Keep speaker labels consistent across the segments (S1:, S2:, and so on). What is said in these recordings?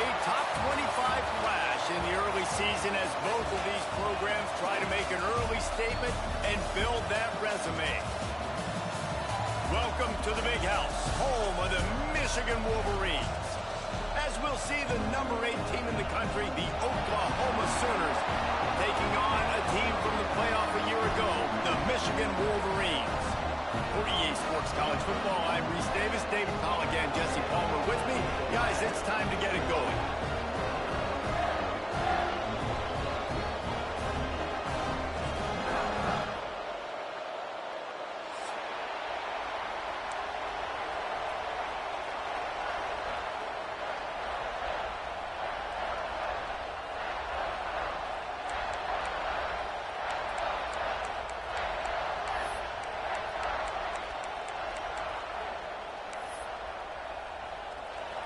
S1: A top 25 flash in the early season as both of these programs try to make an early statement and build that resume. Welcome to the Big House, home of the Michigan Wolverines. As we'll see the number 8 team in the country, the Oklahoma Sooners, taking on a team from the playoff a year ago, the Michigan Wolverines. For EA Sports College Football, I'm Reese Davis, David Pollock, and Jesse Palmer with me. Guys, it's time to get it going.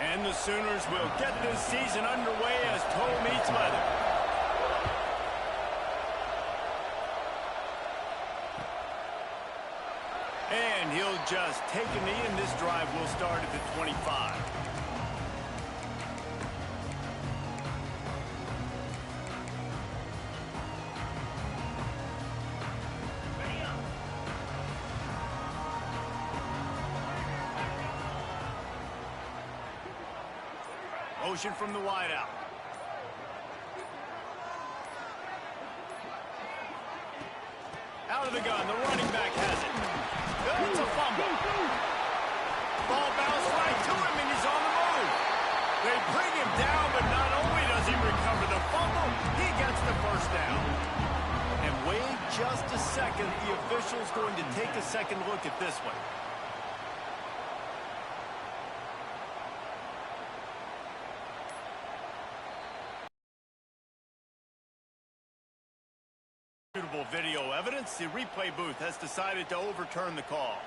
S1: And the Sooners will get this season underway as toe meets leather. And he'll just take a knee, and this drive will start at the 25. Motion from the wideout. Out of the gun, the running back has it. It's a fumble. Ball bounced right to him, and he's on the move. They bring him down, but not only does he recover the fumble, he gets the first down. And wait just a second, the official's going to take a second look at this one. Video evidence, the replay booth has decided to overturn the call.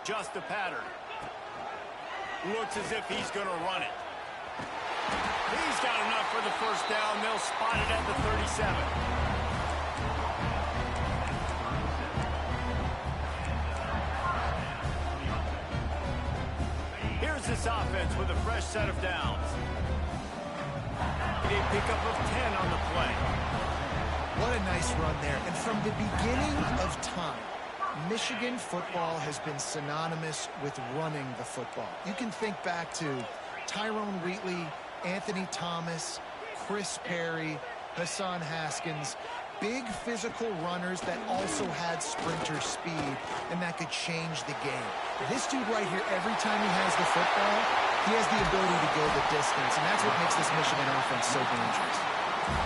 S1: Just a pattern. Looks as if he's going to run it. He's got enough for the first down. They'll spot it at the 37. This offense with a fresh set of downs. A pickup of 10 on the play.
S2: What a nice run there. And from the beginning of time, Michigan football has been synonymous with running the football. You can think back to Tyrone Wheatley, Anthony Thomas, Chris Perry, Hassan Haskins. Big physical runners that also had sprinter speed and that could change the game. This dude right here, every time he has the football, he has the ability to go the distance, and that's what makes this Michigan offense so dangerous.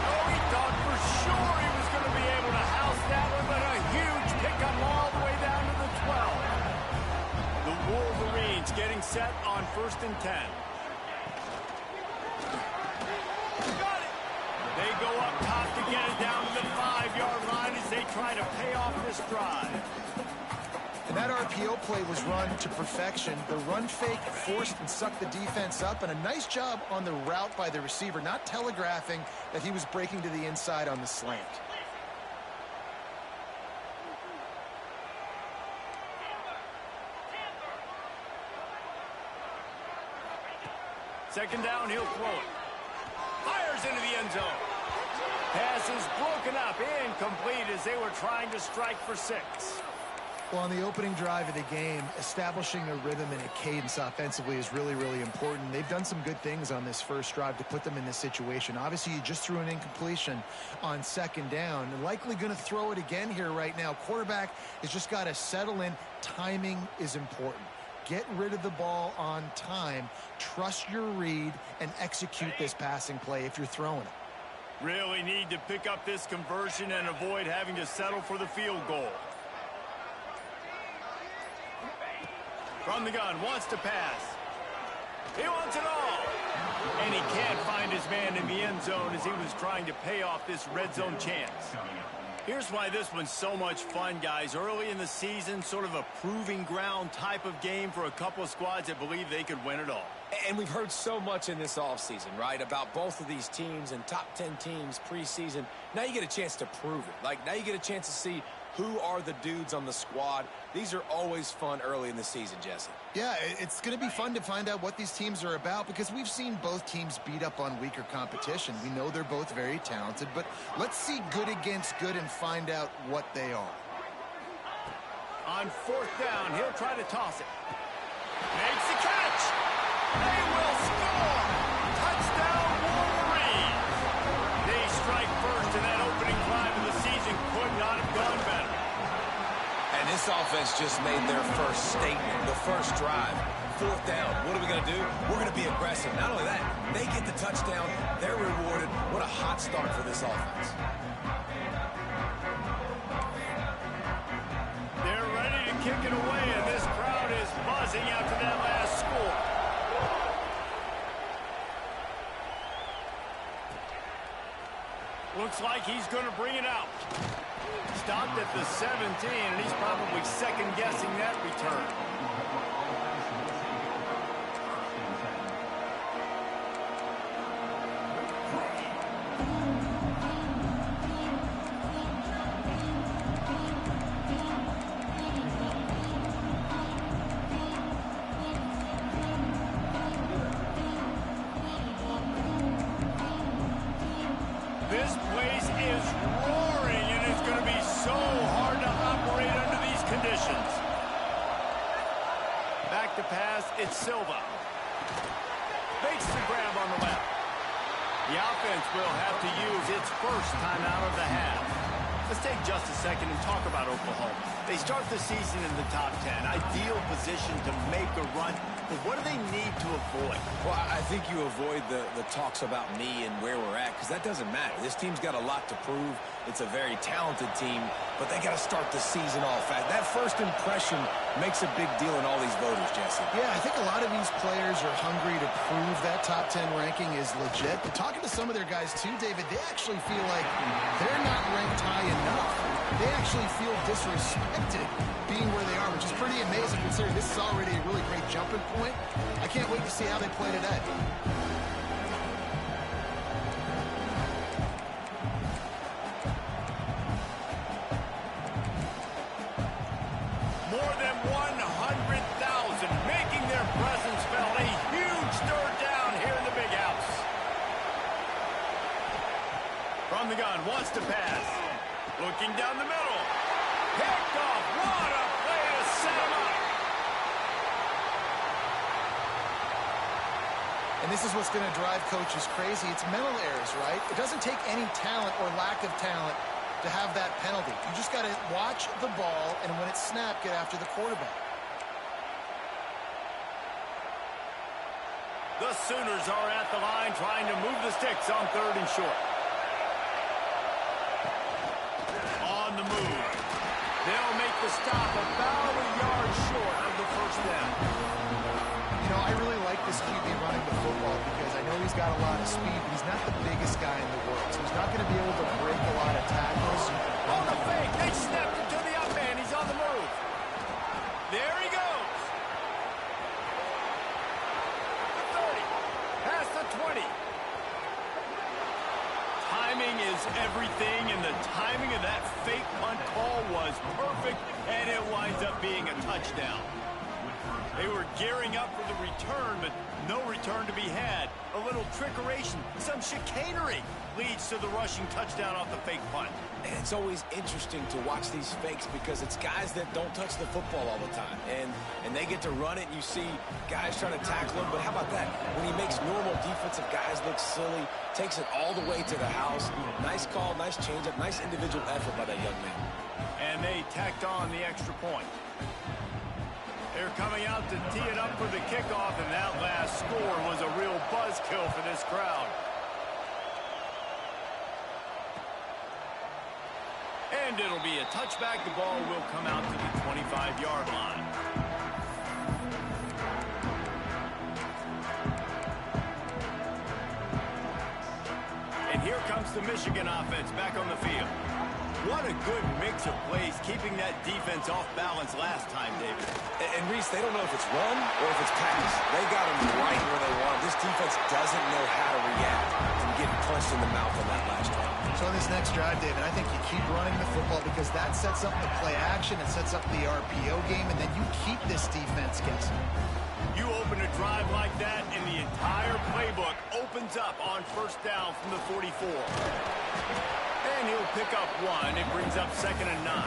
S1: Oh, he thought for sure he was going to be able to house that one, but a huge pickup all the way down to the 12. The Wolverines getting set on 1st and 10. They go up top to get it down to the 5-yard line as they try to pay off this drive.
S2: And that RPO play was run to perfection. The run fake forced and sucked the defense up, and a nice job on the route by the receiver, not telegraphing that he was breaking to the inside on the slant.
S1: Second down, he'll throw it. Fires into the end zone. Pass is broken up, incomplete as they were trying to strike for 6.
S2: Well, on the opening drive of the game, establishing a rhythm and a cadence offensively is really, really important. They've done some good things on this first drive to put them in this situation. Obviously, you just threw an incompletion on second down. They're likely going to throw it again here right now. Quarterback has just got to settle in. Timing is important. Get rid of the ball on time. Trust your read and execute this passing play if you're throwing it.
S1: Really need to pick up this conversion and avoid having to settle for the field goal. From the gun, wants to pass. He wants it all. And he can't find his man in the end zone as he was trying to pay off this red zone chance. Here's why this one's so much fun, guys. Early in the season, sort of a proving ground type of game for a couple of squads that believe they could win it all.
S3: And we've heard so much in this offseason, right, about both of these teams and top 10 teams preseason. Now you get a chance to prove it. Like, now you get a chance to see Who are the dudes on the squad? These are always fun early in the season, Jesse.
S2: Yeah, it's going to be fun to find out what these teams are about because we've seen both teams beat up on weaker competition. We know they're both very talented, but let's see good against good and find out what they are.
S1: On fourth down, he'll try to toss it. Makes the catch. They will score. Touchdown, Wolverines. They strike first in that opening drive of the season. Could not have gone better.
S3: And this offense just made their first statement, the first drive. Fourth down. What are we going to do? We're going to be aggressive. Not only that, they get the touchdown. They're rewarded. What a hot start for this offense.
S1: They're ready to kick it away, and this crowd is buzzing after that last score. Looks like he's going to bring it out. Stopped at the 17, and he's probably second-guessing that return. This place is roaring, and it's going to be so hard to operate under these conditions. Back to pass, it's Silva. Makes the grab on the left. The offense will have to use its first timeout of the half. Let's take just a second and talk about Oklahoma. They start the season in the top 10. Ideal position to make a run. But what do they need to avoid?
S3: Well, I think you avoid the talks about me and where we're at, because that doesn't matter. This team's got a lot to prove. It's a very talented team, but they got to start the season off fast. That first impression makes a big deal in all these voters, Jesse.
S2: Yeah, I think a lot of these players are hungry to prove that top 10 ranking is legit. But talking to some of their guys too, David, they actually feel like they're not ranked high enough. They actually feel disrespected being where they are, which is pretty amazing considering this is already a really great jumping point. I can't wait to see how they play today.
S1: More than 100,000 making their presence felt. A huge third down here in the big house. From the gun, wants to pass. Looking down the middle. Picked off. What a play to set him up.
S2: And this is what's going to drive coaches crazy. It's mental errors, right? It doesn't take any talent or lack of talent to have that penalty. You just got to watch the ball, and when it's snapped, get after the quarterback.
S1: The Sooners are at the line trying to move the sticks on third and short. On the move. They'll make the stop about a yard short of the first down.
S2: You know, I really like this QB running the football because I know he's got a lot of speed, but he's not the biggest guy in the world. So he's not going to be able to break a lot of tackles.
S1: On the fake, they snapped it to the up man. He's on the move. There he goes. The 30, past the 20. Timing is everything, and the timing of that fake punt call was perfect, and it winds up being a touchdown. They were gearing up for the return, but no return to be had. A little trickeration, some chicanery leads to the rushing touchdown off the fake punt.
S3: And it's always interesting to watch these fakes because it's guys that don't touch the football all the time. And they get to run it, and you see guys trying to tackle him. But how about that? When he makes normal defensive guys look silly, takes it all the way to the house. Nice call, nice changeup, nice individual effort by that young man.
S1: And they tacked on the extra point. They're coming out to tee it up for the kickoff, and that last score was a real buzzkill for this crowd. And it'll be a touchback. The ball will come out to the 25-yard line. And here comes the Michigan offense back on the field. What a good mix of plays, keeping that defense off balance last time, David.
S3: And Reese, they don't know if it's run or if it's pass. They got them right where they want. This defense doesn't know how to react to getting punched in the mouth on that last drive.
S1: So
S2: So on this next drive, David, I think you keep running the football because that sets up the play action, it sets up the RPO game, and then you keep this defense guessing.
S1: You open a drive like that, and the entire playbook opens up on first down from the 44. And he'll pick up one. It brings up 2nd and 9.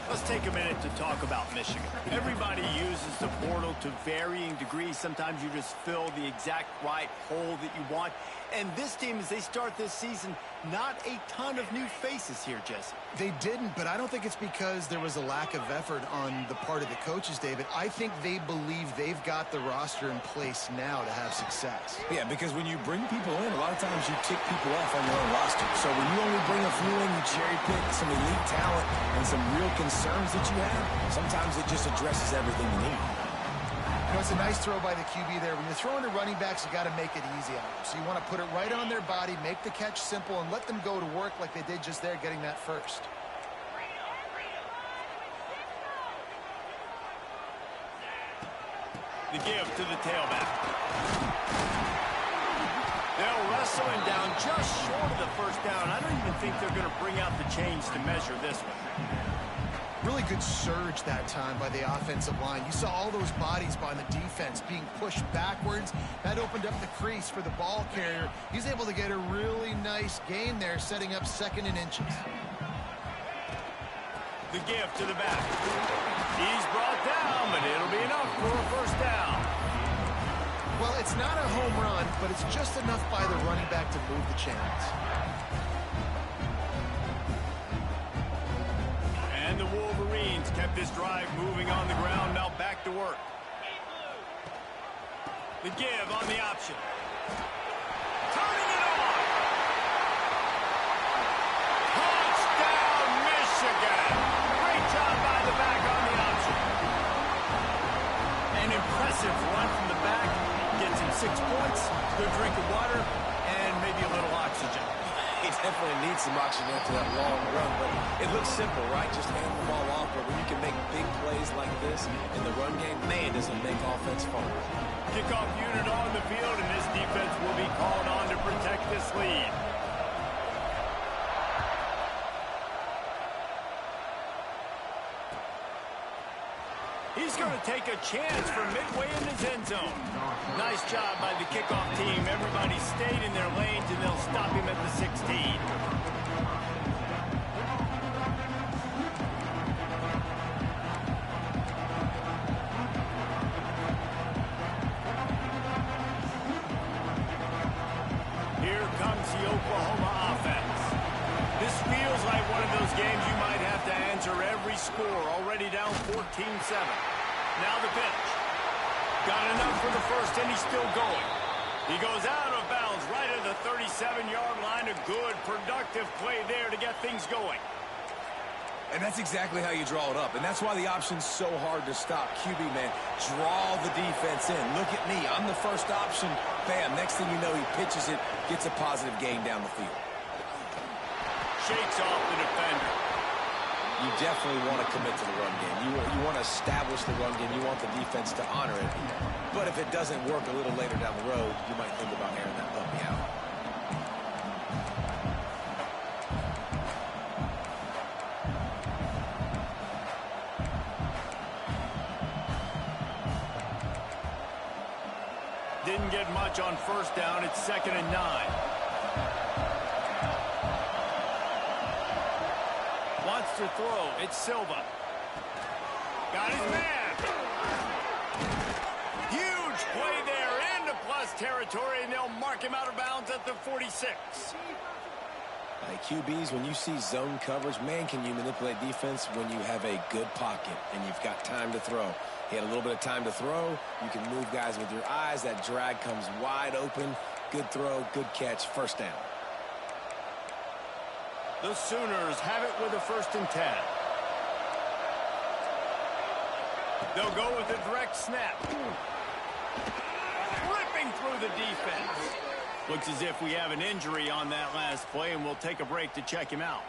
S1: Let's take a minute to talk about Michigan. Everybody uses the portal to varying degrees. Sometimes you just fill the exact right hole that you want. And this team, as they start this season, not a ton of new faces here, Jesse.
S2: They didn't, but I don't think it's because there was a lack of effort on the part of the coaches, David. I think they believe they've got the roster in place now to have success.
S3: Yeah, because when you bring people in, a lot of times you tick people off on your own roster. So when you only bring a few in, you cherry pick some elite talent and some real concerns that you have, sometimes it just addresses everything you need.
S2: You know, it's a nice throw by the QB there. When you're throwing to running backs, you got to make it easy on them. So you want to put it right on their body, make the catch simple, and let them go to work like they did just there, getting that first.
S1: The give to the tailback. They'll wrestle him down just short of the first down. I don't even think they're going to bring out the chains to measure this one.
S2: Really good surge that time by the offensive line. You saw all those bodies by the defense being pushed backwards. That opened up the crease for the ball carrier. He's able to get a really nice gain there, setting up 2nd and inches.
S1: The give to the back. He's brought down, but it'll be enough for a first down.
S2: Well, it's not a home run, but it's just enough by the running back to move the chains.
S1: And the Wolverines kept this drive moving on the ground. Now back to work. The give on the option. Turning it on. Touchdown, Michigan. Great job by the back on the option. An impressive run from the back. Gets him 6 points, good drink of water, and maybe a little oxygen.
S3: He definitely needs some oxygen after that long run, but it looks simple, right? Just hand the ball off, but when you can make big plays like this in the run game, man, does it make offense fun.
S1: Kickoff unit on the field, and this defense will be called on to protect this lead. He's going to take a chance from midway in his end zone. Nice job by the kickoff team. Everybody stayed in their lanes, and they'll stop him at the 16. Here comes the Oklahoma offense. This feels like one of those games you might have to answer every score. Already down 14-7. Now the pitch. Got enough for the first, and he's still going. He goes out of bounds right at the 37-yard line. A good, productive play there to get things going.
S3: And that's exactly how you draw it up. And that's why the option's so hard to stop. QB, man, draw the defense in. Look at me. I'm the first option. Bam. Next thing you know, he pitches it, gets a positive gain down the field.
S1: Shakes off the defender.
S3: You definitely want to commit to the run game. You want to establish the run game. You want the defense to honor it. But if it doesn't work a little later down the road, you might think about airing that puppy out.
S1: Didn't get much on first down. It's 2nd and 9. Wants to throw. It's Silva. Got his man. Huge play there into plus territory, and they'll mark him out of bounds at the 46.
S3: QBs, when you see zone coverage, man, can you manipulate defense when you have a good pocket and you've got time to throw. He had a little bit of time to throw. You can move guys with your eyes. That drag comes wide open. Good throw, good catch, first down.
S1: The Sooners have it with a 1st and 10. They'll go with a direct snap. Ripping through the defense. Looks as if we have an injury on that last play, and we'll take a break to check him out.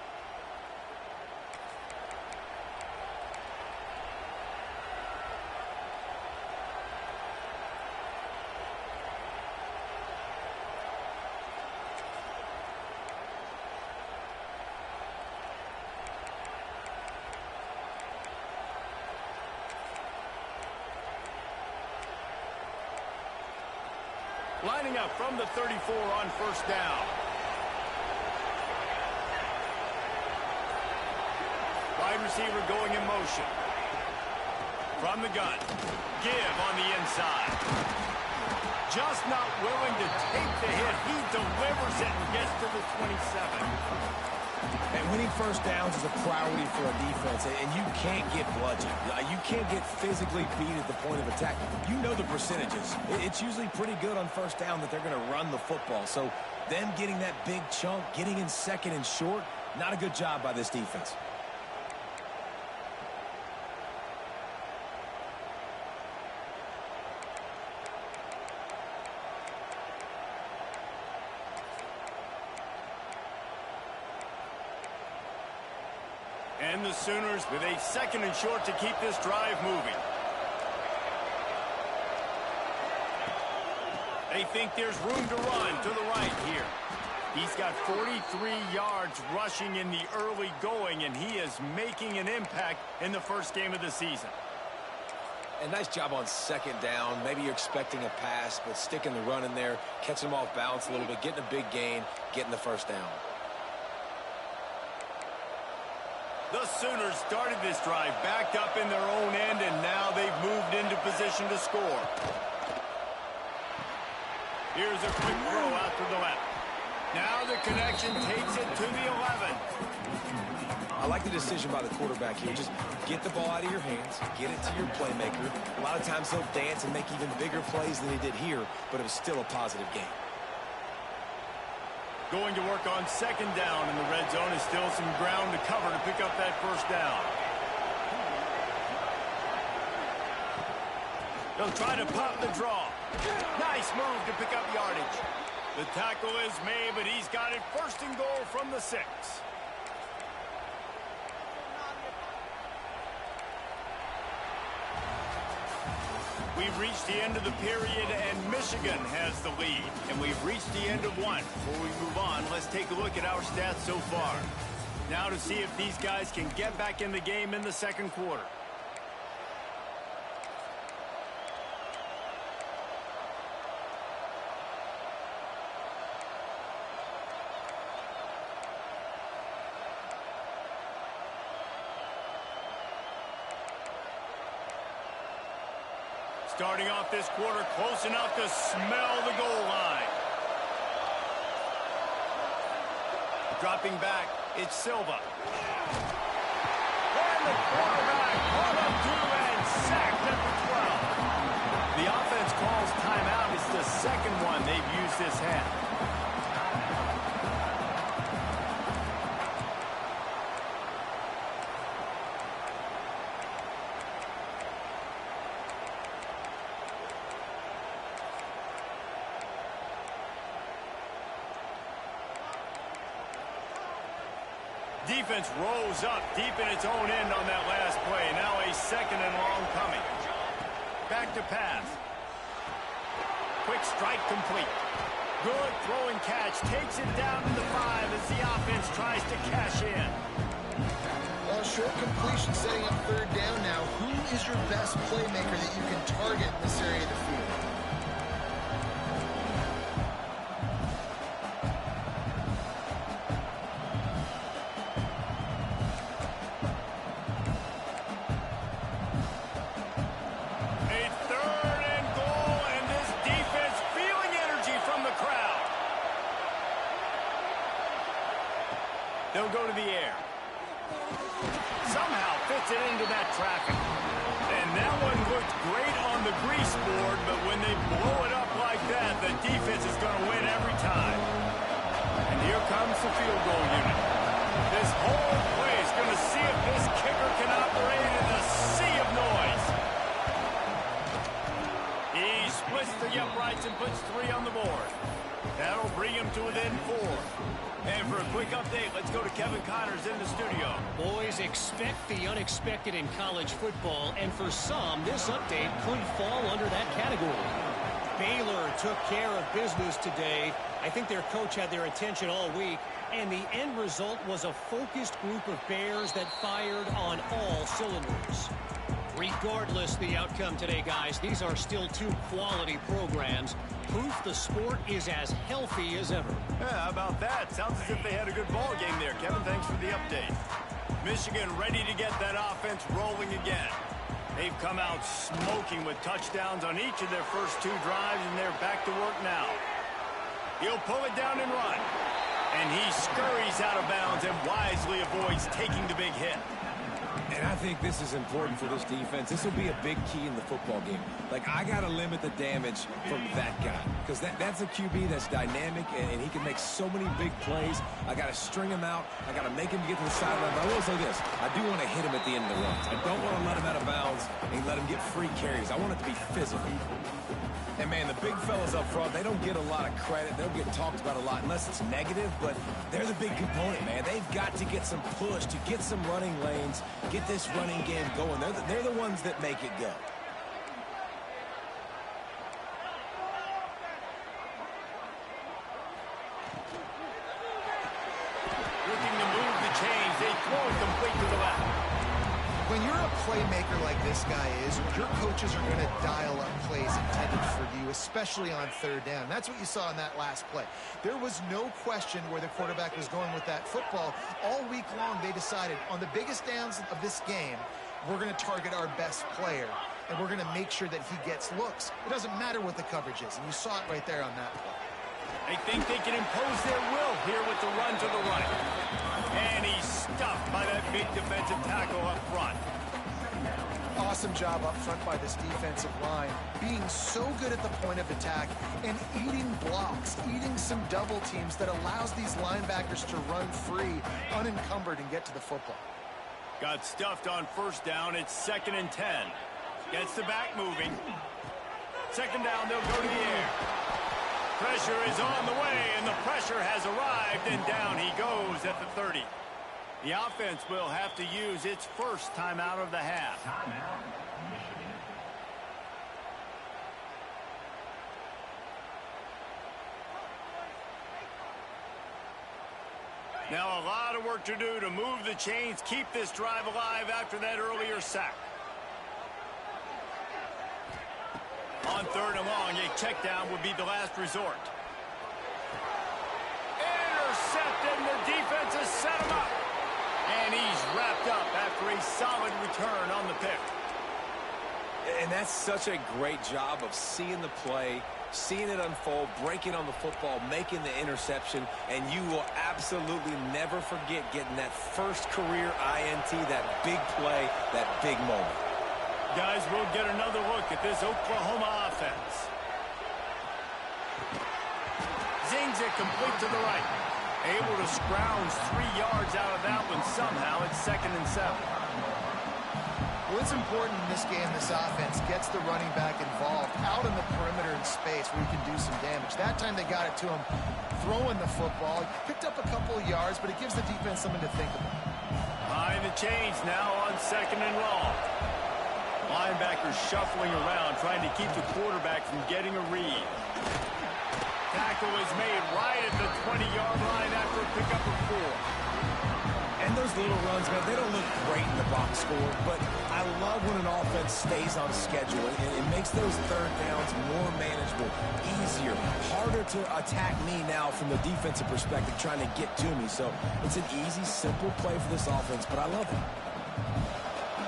S1: Lining up from the 34 on first down. Wide receiver going in motion. From the gun. Give on the inside. Just not willing to take the hit. He delivers it and gets to the 27.
S3: And winning first downs is a priority for a defense, and you can't get bludgeoned. You can't get physically beat at the point of attack. You know the percentages. It's usually pretty good on first down that they're going to run the football. So them getting that big chunk, getting in second and short, not a good job by this defense.
S1: And the Sooners with a second and short to keep this drive moving. They think there's room to run to the right here. He's got 43 yards rushing in the early going, and he is making an impact in the first game of the season.
S3: And nice job on second down. Maybe you're expecting a pass, but sticking the run in there, catching them off balance a little bit, getting a big gain, getting the first down.
S1: The Sooners started this drive backed up in their own end, and now they've moved into position to score. Here's a quick throw out to the left. Now the connection takes it to the 11.
S3: I like the decision by the quarterback here. Just get the ball out of your hands, get it to your playmaker. A lot of times he'll dance and make even bigger plays than he did here, but it was still a positive game.
S1: Going to work on second down, and the red zone is still some ground to cover to pick up that first down. They'll try to pop the draw. Nice move to pick up yardage. The tackle is made, but he's got it first and goal from the 6. We've reached the end of the period, and Michigan has the lead. And we've reached the end of one. Before we move on, let's take a look at our stats so far. Now to see if these guys can get back in the game in the second quarter. Starting off this quarter close enough to smell the goal line. Dropping back, it's Silva. And the quarterback caught up to and sacked at the 12. The offense calls timeout. It's the second one they've used this half. Defense rose up deep in its own end on that last play. Now a second and long coming. Back to pass. Quick strike complete. Good throwing catch. Takes it down to the 5 as the offense tries to cash in.
S2: Well, short completion setting up third down now. Who is your best playmaker that you can target in this area of the field?
S1: They'll go to the air. Somehow fits it into that traffic. And that one looked great on the grease board, but when they blow it up like that, the defense is going to win every time. And here comes the field goal unit. This whole play is going to see if this kicker can operate in a sea of noise. He splits the uprights and puts 3 on the board. That'll bring him to within 4. And for a quick update, let's go to Kevin Connors in the studio.
S4: Boys, expect the unexpected in college football, and for some, this update could fall under that category. Baylor took care of business today. I think their coach had their attention all week, and the end result was a focused group of Bears that fired on all cylinders. Regardless the outcome today, guys, these are still 2 quality programs, Proof the sport is as healthy as ever.
S1: Yeah, how about that? Sounds as if they had a good ball game there, Kevin. Thanks for the update. Michigan ready to get that offense rolling again. They've come out smoking with touchdowns on each of their first 2 drives, and they're back to work now. He'll pull it down and run. And he scurries out of bounds and wisely avoids taking the big hit.
S3: And I think this is important for this defense. This will be a big key in the football game. Like, I got to limit the damage from that guy because that's a QB that's dynamic, and he can make so many big plays. I got to string him out. I got to make him get to the sideline. But I will say this. I do want to hit him at the end of the runs. I don't want to let him out of bounds and let him get free carries. I want it to be physical. And, man, the big fellas up front, they don't get a lot of credit. They'll get talked about a lot unless it's negative, but they're the big component, man. They've got to get some push, to get some running lanes, get this running game going. They're the ones that make it go.
S1: Looking to move the chains. They throw it complete to the left.
S2: When you're a playmaker like this guy is, your coaches are going to dial up plays intended for you, especially on 3rd down. That's what you saw in that last play. There was no question where the quarterback was going with that football. All week long, they decided on the biggest downs of this game, we're going to target our best player, and we're going to make sure that he gets looks. It doesn't matter what the coverage is, and you saw it right there on that play.
S1: They think they can impose their will here with the run to the right. And he's stuffed by that big defensive tackle up front.
S2: Awesome job up front by this defensive line, being so good at the point of attack and eating blocks, eating some double teams that allows these linebackers to run free, unencumbered, and get to the football.
S1: Got stuffed on 1st down. It's 2nd and 10. Gets the back moving. 2nd down, they'll go to the air. Pressure is on the way, and the pressure has arrived, and down he goes at the 30. The offense will have to use its first timeout of the half. Now a lot of work to do to move the chains, keep this drive alive after that earlier sack. On 3rd and long, a check down would be the last resort. Intercepted, and the defense has set him up. And he's wrapped up after a solid return on the pick.
S3: And that's such a great job of seeing the play, seeing it unfold, breaking on the football, making the interception, and you will absolutely never forget getting that first career INT, that big play, that big moment.
S1: Guys, we'll get another look at this Oklahoma offense. Zings it complete to the right. Able to scrounge 3 yards out of that one somehow. It's 2nd and 7.
S2: Well, it's important in this game, this offense gets the running back involved out in the perimeter in space where you can do some damage. That time they got it to him throwing the football. Picked up a couple of yards, but it gives the defense something to think about.
S1: Behind the chains now on 2nd and long. Linebackers shuffling around, trying to keep the quarterback from getting a read. Tackle is made right at the 20-yard line after a pickup of 4.
S3: And those little runs, man, they don't look great in the box score, but I love when an offense stays on schedule, and it makes those 3rd downs more manageable, easier, harder to attack me now from the defensive perspective, trying to get to me. So it's an easy, simple play for this offense, but I love it.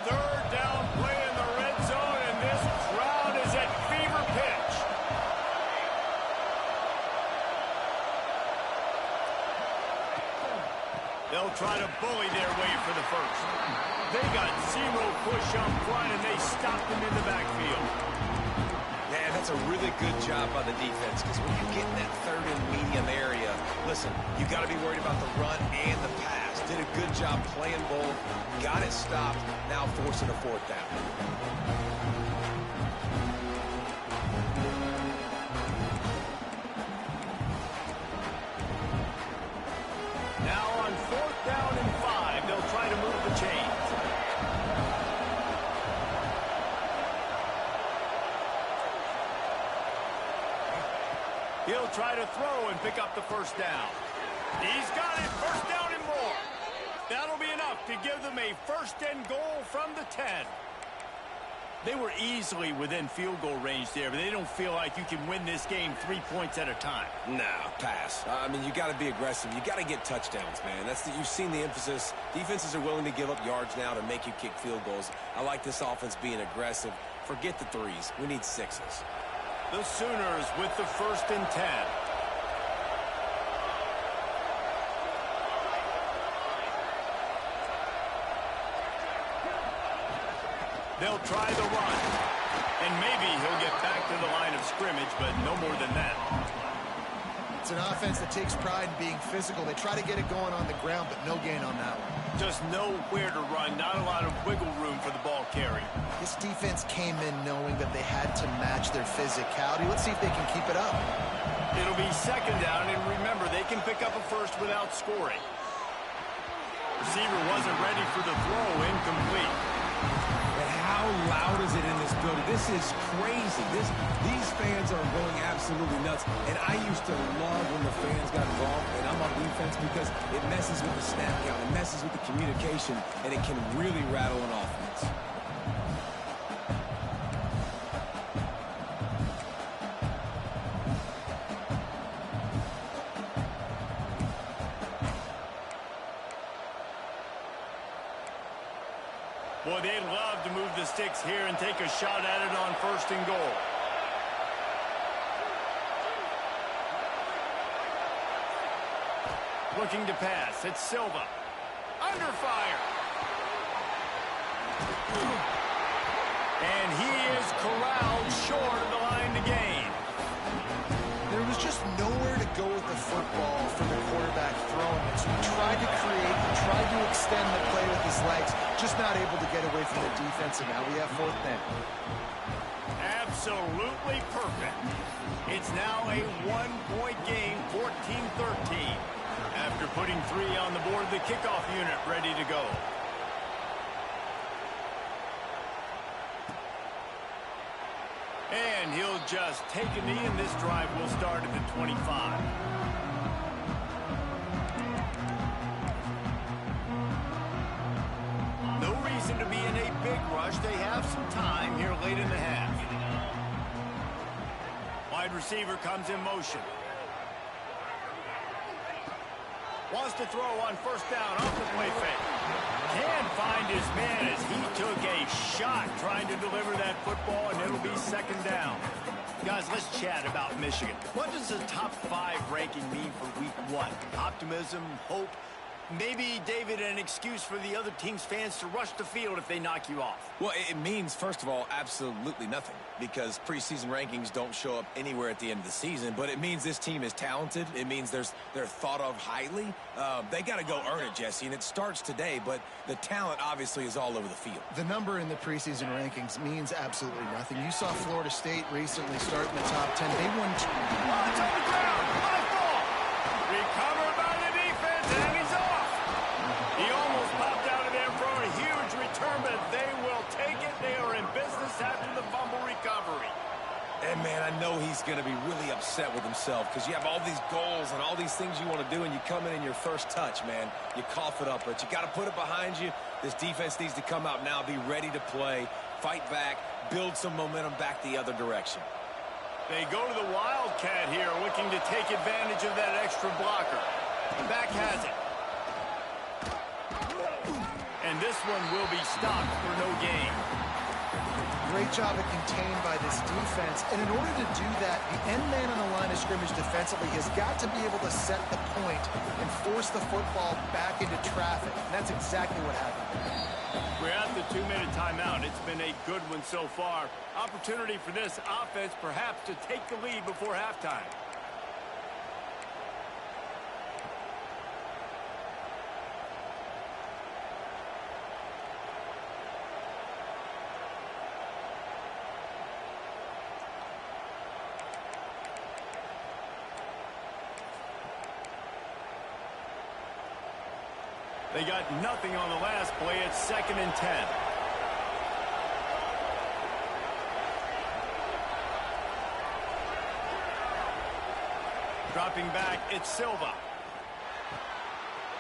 S1: 3rd down play in the red zone, and this crowd is at fever pitch. They'll try to bully their way for the first. They got 0 push up front, and they stopped him in the backfield.
S3: Man, that's a really good job by the defense, because when you get in that 3rd and medium area, listen, you got to be worried about the run and the pass. Did a good job playing both, got it stopped, now forcing a 4th down.
S1: Now on 4th down and 5, they'll try to move the chains. He'll try to throw and pick up the 1st down. He's got it, 1st down and more. That'll be enough to give them a 1st and goal from the 10. They were easily within field goal range there, but they don't feel like you can win this game 3 points at a time.
S3: Nah, pass. I mean, you got to be aggressive. You got to get touchdowns, man. You've seen the emphasis. Defenses are willing to give up yards now to make you kick field goals. I like this offense being aggressive. Forget the threes. We need sixes.
S1: The Sooners with the 1st and 10. They'll try the run. And maybe he'll get back to the line of scrimmage, but no more than that.
S2: It's an offense that takes pride in being physical. They try to get it going on the ground, but no gain on that one.
S1: Just nowhere to run. Not a lot of wiggle room for the ball carry.
S2: This defense came in knowing that they had to match their physicality. Let's see if they can keep it up.
S1: It'll be 2nd down, and remember, they can pick up a first without scoring. Receiver wasn't ready for the throw. Incomplete.
S3: But how loud is it in this building? This is crazy. These fans are going absolutely nuts. And I used to love when the fans got involved, and I'm on defense because it messes with the snap count. It messes with the communication, and it can really rattle an offense.
S1: Boy, they'd love to move the sticks here and take a shot at it on 1st and goal. Looking to pass. It's Silva. Under fire. And he is corralled short of the line to gain.
S2: There was just nowhere to go with the football for the quarterback throwing it. So he tried to create, he tried to extend the play with his legs, just not able to get away from the defense, and now we have 4th down.
S1: Absolutely perfect. It's now a 1-point game, 14-13. After putting 3 on the board, the kickoff unit ready to go. And he'll just take a knee, and this drive will start at the 25. No reason to be in a big rush. They have some time here late in the half. Wide receiver comes in motion. Wants to throw on 1st down off the play fake. Can't find his man as he took a shot trying to deliver that football, and it'll be 2nd down. Guys, let's chat about Michigan. What does the top 5 ranking mean for week 1? Optimism, hope, maybe, David, an excuse for the other team's fans to rush the field if they knock you off?
S3: Well, it means, first of all, absolutely nothing, because preseason rankings don't show up anywhere at the end of the season, but it means this team is talented. It means they're thought of highly. They got to go earn it, Jesse, and it starts today, but the talent obviously is all over the field.
S2: The number in the preseason rankings means absolutely nothing. You saw Florida State recently start in the top 10. They won.
S1: It's on the ground. High ball. Recovered by the defense, and he's off. He almost popped out of there for a huge return, but they will take it. They are in business after the fumble recovery.
S3: And, man, I know he's going to be really upset with himself because you have all these goals and all these things you want to do, and you come in your first touch, man. You cough it up, but you got to put it behind you. This defense needs to come out now, be ready to play, fight back, build some momentum back the other direction.
S1: They go to the Wildcat here, looking to take advantage of that extra blocker. The back has it. And this one will be stopped for no gain.
S2: Great job of contained by this defense. And in order to do that, the end man on the line of scrimmage defensively has got to be able to set the point and force the football back into traffic. And that's exactly what happened.
S1: We're at the 2-minute timeout. It's been a good one so far. Opportunity for this offense perhaps to take the lead before halftime. They got nothing on the last play. It's 2nd and 10. Dropping back, it's Silva.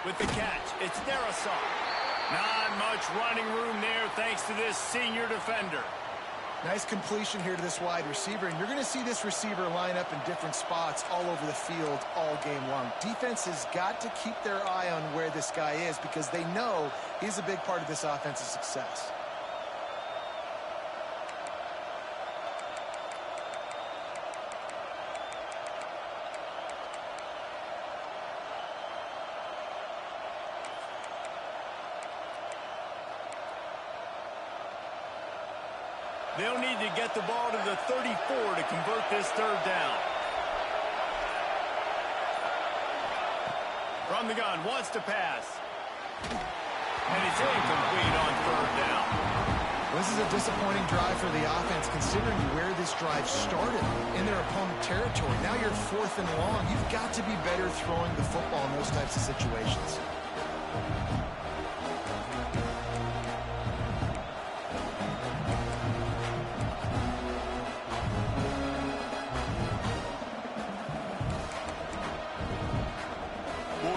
S1: With the catch, it's Darrisaw. Not much running room there thanks to this senior defender.
S2: Nice completion here to this wide receiver, and you're going to see this receiver line up in different spots all over the field all game long. Defense has got to keep their eye on where this guy is because they know he's a big part of this offensive success.
S1: They'll need to get the ball to the 34 to convert this third down. From the gun, wants to pass. And it's incomplete on third down.
S2: This is a disappointing drive for the offense considering where this drive started in their opponent territory. Now you're 4th and long. You've got to be better throwing the football in those types of situations.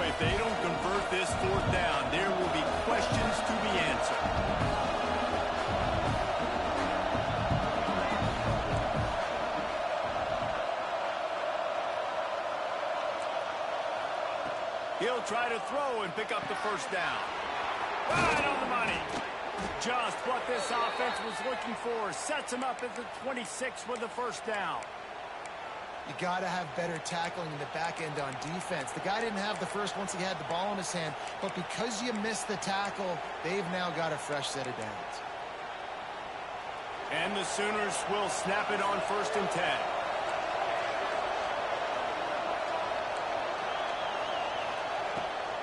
S1: If they don't convert this fourth down, there will be questions to be answered. He'll try to throw and pick up the first down. Right on the money. Just what this offense was looking for. Sets him up at the 26 with the first down.
S2: You got to have better tackling in the back end on defense. The guy didn't have the first once he had the ball in his hand, but because you missed the tackle, they've now got a fresh set of downs.
S1: And the Sooners will snap it on 1st and 10.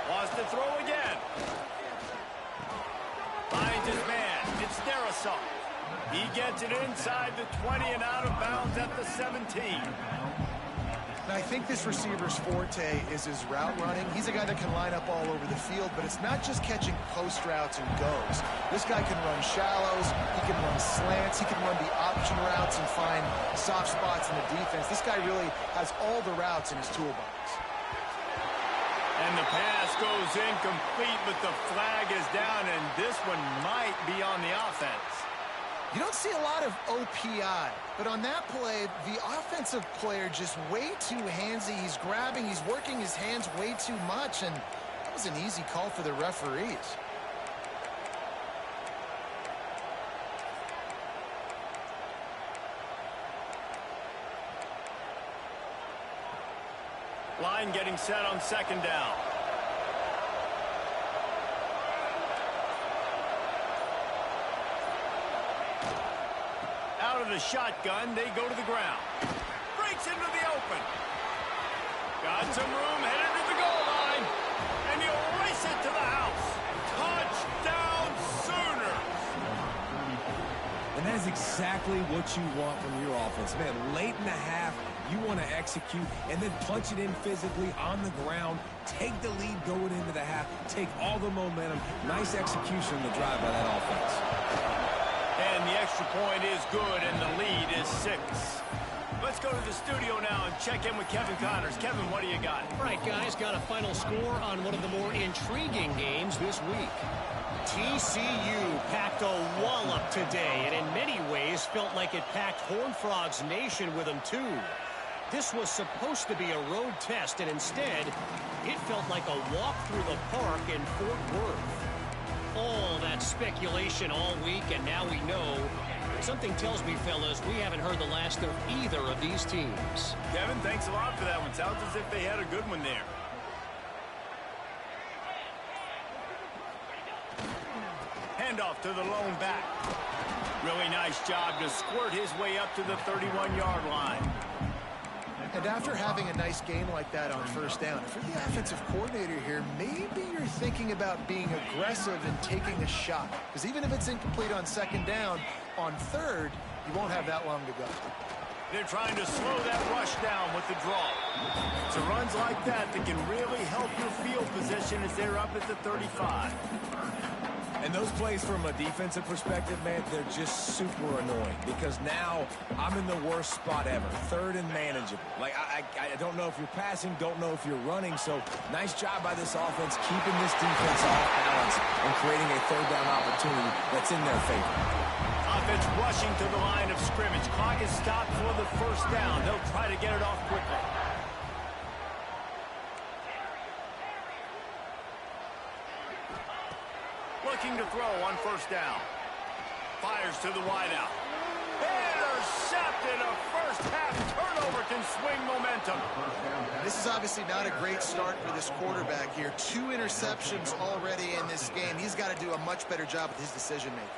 S1: Wants to throw again. Finds his man. It's Darisaw. He gets it inside the 20 and out of bounds at the 17.
S2: Now, I think this receiver's forte is his route running. He's a guy that can line up all over the field, but it's not just catching post routes and goes. This guy can run shallows, he can run slants, he can run the option routes and find soft spots in the defense. This guy really has all the routes in his toolbox.
S1: And the pass goes incomplete, but the flag is down, and this one might be on the offense.
S2: You don't see a lot of OPI, but on that play, the offensive player just way too handsy. He's grabbing, he's working his hands way too much, and that was an easy call for the referees.
S1: Line getting set on 2nd down. Out of the shotgun, they go to the ground. Breaks into the open. Got some room, headed to the goal line. And he'll race it to the house. Touchdown, Sooners!
S3: And that is exactly what you want from your offense. Man, late in the half, you want to execute and then punch it in physically on the ground. Take the lead going into the half. Take all the momentum. Nice execution on the drive by that offense.
S1: And the extra point is good, and the lead is 6. Let's go to the studio now and check in with Kevin Connors. Kevin, what do you got?
S4: All right, guys, got a final score on one of the more intriguing games this week. TCU packed a wallop today, and in many ways felt like it packed Horned Frogs Nation with them, too. This was supposed to be a road test, and instead, it felt like a walk through the park in Fort Worth. All that speculation all week, and now we know. Something tells me, fellas, we haven't heard the last of either of these teams.
S1: Kevin, thanks a lot for that one. Sounds as if they had a good one there. Handoff to the lone back. Really nice job to squirt his way up to the 31-yard line.
S2: And after having a nice game like that on 1st down, if you're the offensive coordinator here, maybe you're thinking about being aggressive and taking a shot. Because even if it's incomplete on 2nd down, on 3rd, you won't have that long to go.
S1: They're trying to slow that rush down with the draw. So runs like that can really help your field position as they're up at the 35.
S3: And those plays from a defensive perspective, man, they're just super annoying because now I'm in the worst spot ever, 3rd and manageable. Like, I don't know if you're passing, don't know if you're running, so nice job by this offense keeping this defense off balance and creating a 3rd down opportunity that's in their favor.
S1: Offense rushing to the line of scrimmage. Clock is stopped for the first down. They'll try to get it off quickly. Looking to throw on first down. Fires to the wideout. Intercepted. A first-half turnover can swing momentum.
S2: This is obviously not a great start for this quarterback here. 2 interceptions already in this game. He's got to do a much better job with his decision-making.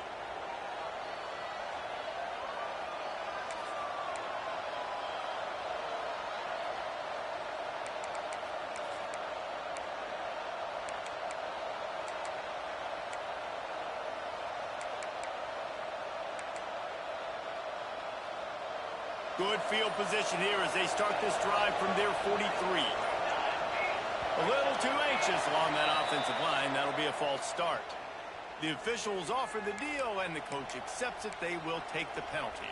S1: Good field position here as they start this drive from their 43. A little too anxious along that offensive line. That'll be a false start. The officials offer the deal, and the coach accepts it. They will take the penalty.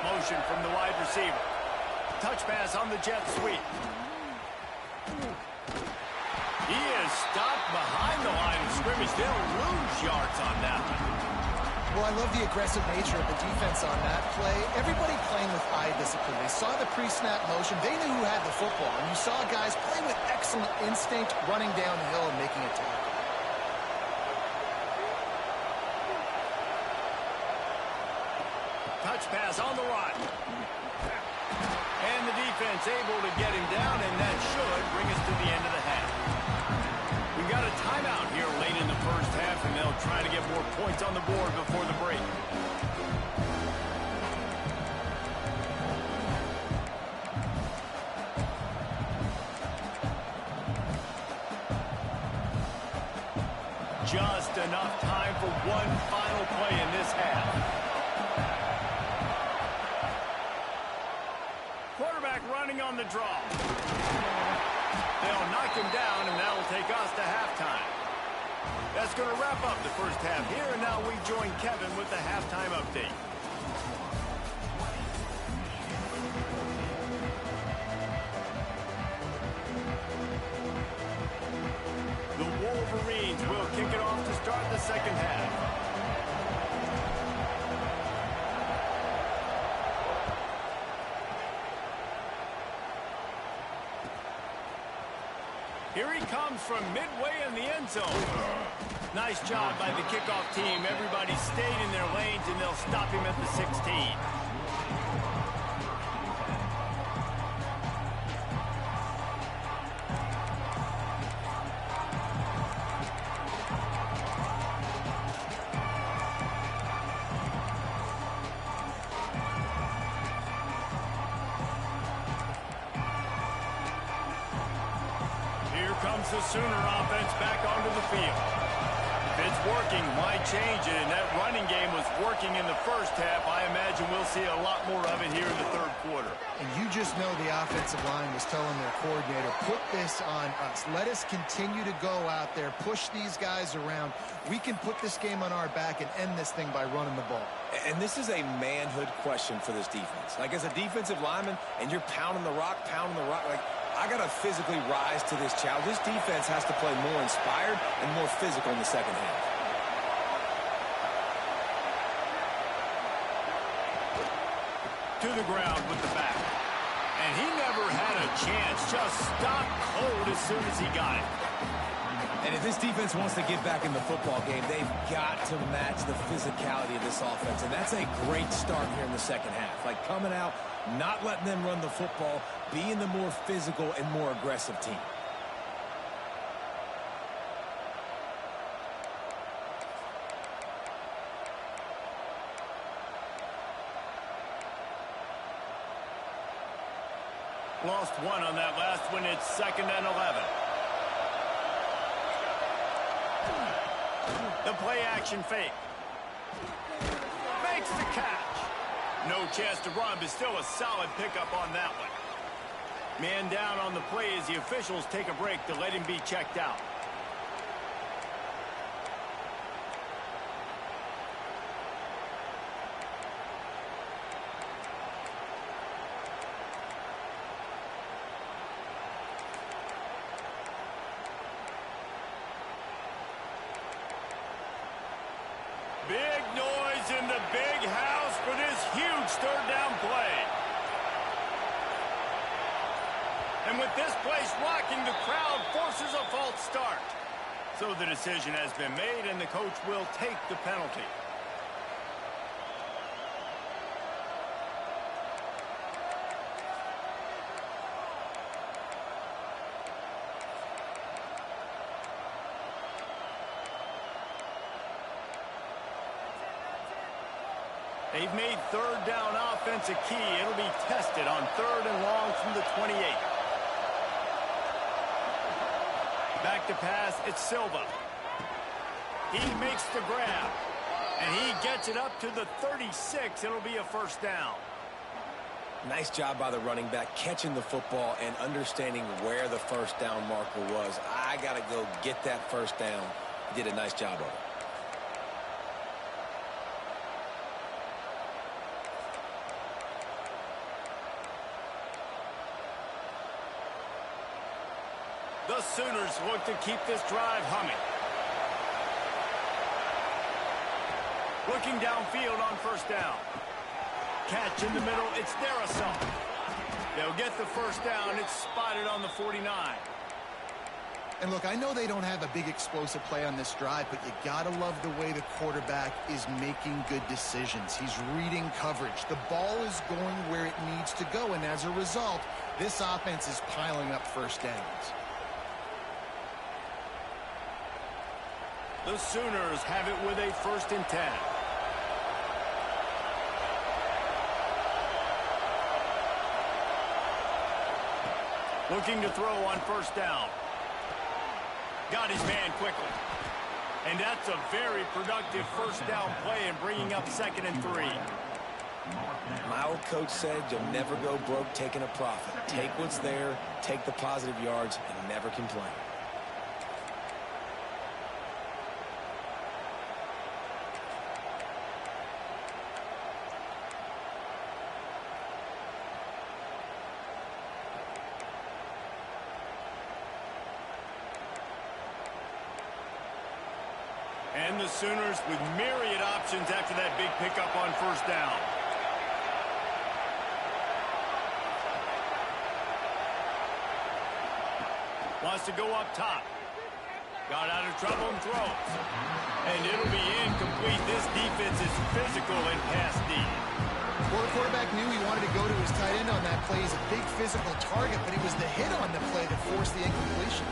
S1: Motion from the wide receiver. Touch pass on the jet sweep. He is stopped behind the line of scrimmage. They'll lose yards on that one.
S2: Well, I love the aggressive nature of the defense on that play. Everybody playing with eye discipline. They saw the pre-snap motion. They knew who had the football. And you saw guys play with excellent instinct, running down the hill and making a tackle.
S1: Touch pass on the run. And the defense able to get him down, and that should bring us to the end of the half. We've got a timeout here late in the first half, and they'll try to get more points on the board before the break. Just enough time for one final play in this half. Quarterback running on the draw. They'll knock him down, and that will take us to halftime. That's going to wrap up the first half here, and now we join Kevin with the halftime update. The Wolverines will kick it off to start the second half. Here he comes from midway in the end zone. Nice job by the kickoff team. Everybody stayed in their lanes, and they'll stop him at the 16. Comes the Sooner offense back onto the field. If it's working, why change it? And that running game was working in the first half. I imagine we'll see a lot more of it here in the third quarter.
S2: And you just know the offensive line was telling their coordinator, put this on us. Let us continue to go out there, push these guys around. We can put this game on our back and end this thing by running the ball.
S3: And this is a manhood question for this defense. Like, as a defensive lineman, and you're pounding the rock, like, I got to physically rise to this challenge. This defense has to play more inspired and more physical in the second half.
S1: To the ground with the back. And he never had a chance. Just stopped cold as soon as he got it.
S3: And if this defense wants to get back in the football game, they've got to match the physicality of this offense. And that's a great start here in the second half. Like, coming out, not letting them run the football, being the more physical and more aggressive team.
S1: Lost one on that last one. It's 2nd and 11. The play action fake. Makes the catch. No chance to run, but still a solid pickup on that one. Man down on the play as the officials take a break to let him be checked out. huge third down play. And with this place rocking, the crowd forces a false start. So the decision has been made, and the coach will take the penalty. They've made third down offense a key. It'll be tested on 3rd and long from the 28. Back to pass, it's Silva. He makes the grab, and he gets it up to the 36. It'll be a first down.
S3: Nice job by the running back, catching the football and understanding where the first down marker was. I got to go get that first down. He did a nice job of it.
S1: The Sooners look to keep this drive humming. Looking downfield on first down. Catch in the middle, it's Darrison. They'll get the first down. It's spotted on the 49.
S2: And look, I know they don't have a big explosive play on this drive, but you gotta love the way the quarterback is making good decisions. He's reading coverage. The ball is going where it needs to go, and as a result, this offense is piling up first downs.
S1: The Sooners have it with a 1st and 10. Looking to throw on first down. Got his man quickly. And that's a very productive first down play in bringing up 2nd and 3.
S3: My old coach said you'll never go broke taking a profit. Take what's there, take the positive yards, and never complain.
S1: And the Sooners with myriad options after that big pickup on first down. Wants to go up top. Got out of trouble and throws. And it'll be incomplete. This defense is physical and pass deep.
S2: Well, the quarterback knew he wanted to go to his tight end on that play. He's a big physical target, but it was the hit on the play that forced the incompletion.